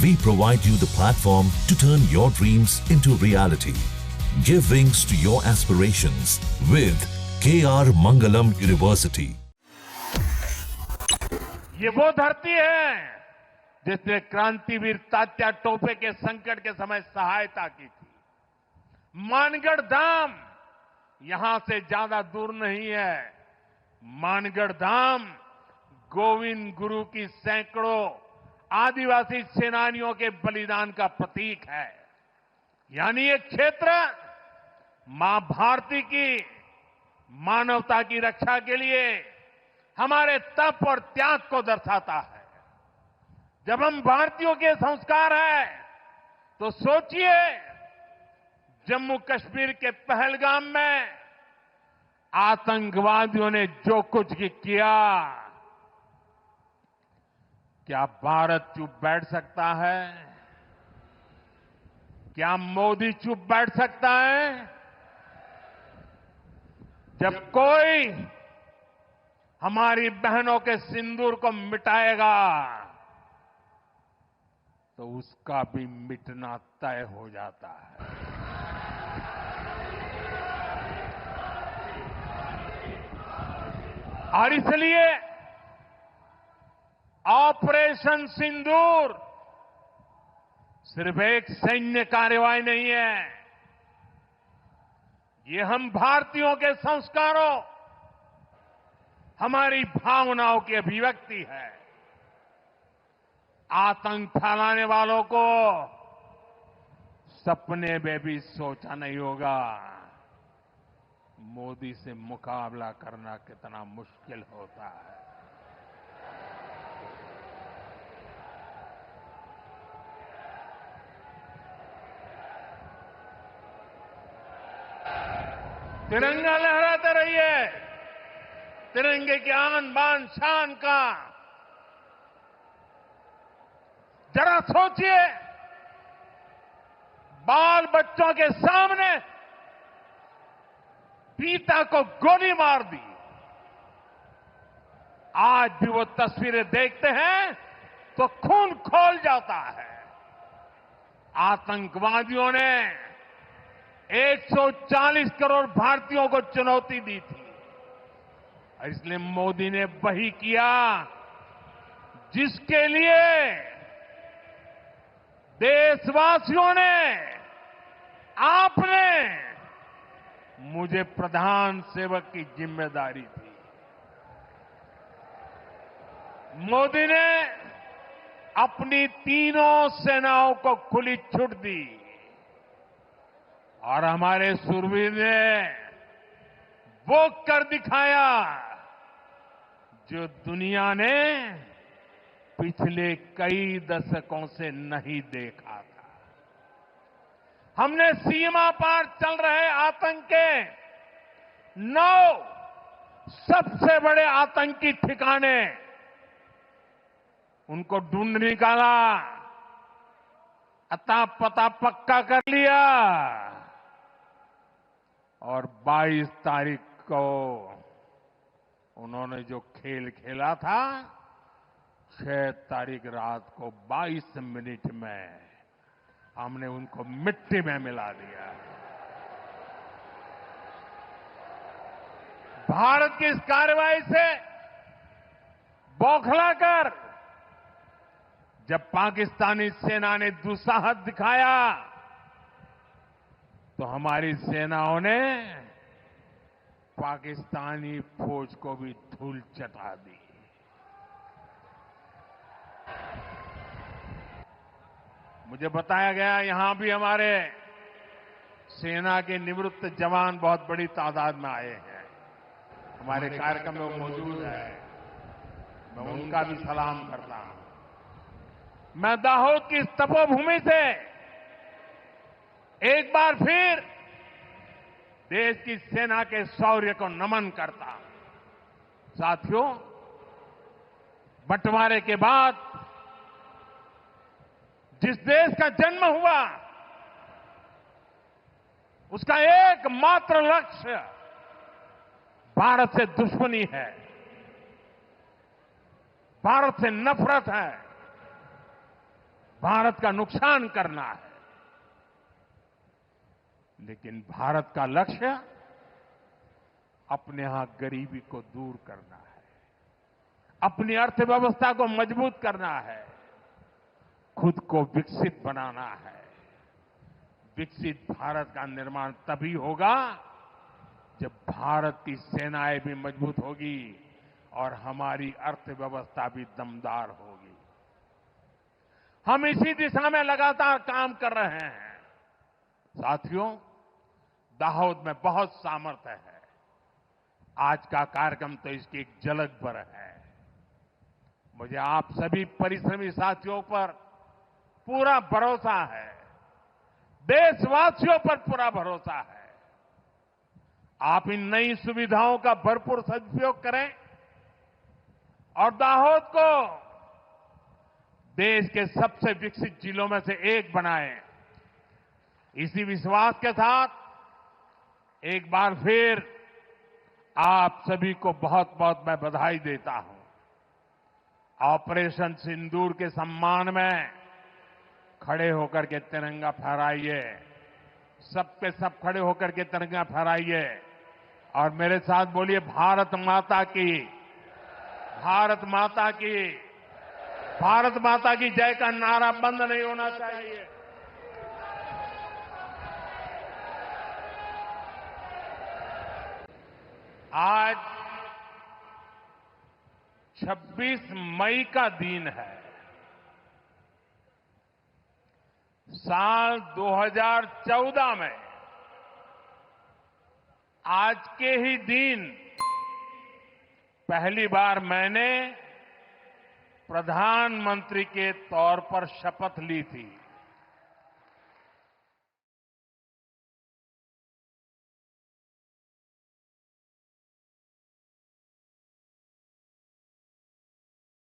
We provide you the platform to turn your dreams into reality. Give wings to your aspirations with KR Mangalam University. ये वो धरती है जिसने क्रांतिवीर तात्या टोपे के संकट के समय सहायता की थी। मानगढ़ धाम यहां से ज्यादा दूर नहीं है। मानगढ़ धाम गोविंद गुरु की सैकड़ों आदिवासी सेनानियों के बलिदान का प्रतीक है। यानी ये क्षेत्र मां भारती की मानवता की रक्षा के लिए हमारे तप और त्याग को दर्शाता है। जब हम भारतीयों के संस्कार हैं तो सोचिए, जम्मू कश्मीर के पहलगाम में आतंकवादियों ने जो कुछ किया, क्या भारत चुप बैठ सकता है? क्या मोदी चुप बैठ सकता है? जब कोई हमारी बहनों के सिंदूर को मिटाएगा तो उसका भी मिटना तय हो जाता है। और इसलिए ऑपरेशन सिंदूर सिर्फ एक सैन्य कार्रवाई नहीं है, ये हम भारतीयों के संस्कारों, हमारी भावनाओं की अभिव्यक्ति है। आतंक फैलाने वालों को सपने में भी सोचा नहीं होगा मोदी से मुकाबला करना कितना मुश्किल होता है। तिरंगा लहराते रहिए, तिरंगे की आन बान शान का जरा सोचिए, बाल बच्चों के सामने पिता को गोली मार दी। आज भी वो तस्वीरें देखते हैं तो खून खौल जाता है। आतंकवादियों ने 140 करोड़ भारतीयों को चुनौती दी थी। इसलिए मोदी ने वही किया जिसके लिए देशवासियों ने, आपने मुझे प्रधान सेवक की जिम्मेदारी दी। मोदी ने अपनी तीनों सेनाओं को खुली छूट दी और हमारे शूरवीर ने वो कर दिखाया जो दुनिया ने पिछले कई दशकों से नहीं देखा था। हमने सीमा पार चल रहे आतंक के 9 सबसे बड़े आतंकी ठिकाने उनको ढूंढ निकाला, अता पता पक्का कर लिया और 22 तारीख को उन्होंने जो खेल खेला था, 6 तारीख रात को 22 मिनट में हमने उनको मिट्टी में मिला दिया। भारत की इस कार्रवाई से बौखलाकर जब पाकिस्तानी सेना ने दुस्साहस दिखाया तो हमारी सेनाओं ने पाकिस्तानी फौज को भी धूल चटा दी। मुझे बताया गया यहां भी हमारे सेना के निवृत्त जवान बहुत बड़ी तादाद में आए हैं। हमारे कार्यक्रम में वो मौजूद है, मैं उनका भी सलाम करता हूं। मैं दाहोद की इस तपोभूमि से एक बार फिर देश की सेना के शौर्य को नमन करता हूं। साथियों, बंटवारे के बाद जिस देश का जन्म हुआ उसका एकमात्र लक्ष्य भारत से दुश्मनी है, भारत से नफरत है, भारत का नुकसान करना है। लेकिन भारत का लक्ष्य अपने यहां गरीबी को दूर करना है, अपनी अर्थव्यवस्था को मजबूत करना है, खुद को विकसित बनाना है। विकसित भारत का निर्माण तभी होगा जब भारत की सेनाएं भी मजबूत होगी और हमारी अर्थव्यवस्था भी दमदार होगी। हम इसी दिशा में लगातार काम कर रहे हैं। साथियों, दाहोद में बहुत सामर्थ्य है। आज का कार्यक्रम तो इसकी एक झलक भर है। मुझे आप सभी परिश्रमी साथियों पर पूरा भरोसा है, देशवासियों पर पूरा भरोसा है। आप इन नई सुविधाओं का भरपूर सदुपयोग करें और दाहोद को देश के सबसे विकसित जिलों में से एक बनाएं। इसी विश्वास के साथ एक बार फिर आप सभी को बहुत बहुत मैं बधाई देता हूं। ऑपरेशन सिंदूर के सम्मान में खड़े होकर के तिरंगा फहराइए, सबके सब खड़े होकर के तिरंगा फहराइए और मेरे साथ बोलिए, भारत माता की, भारत माता की, भारत माता की जय का नारा बंद नहीं होना चाहिए। आज 26 मई का दिन है। साल 2014 में आज के ही दिन पहली बार मैंने प्रधानमंत्री के तौर पर शपथ ली थी।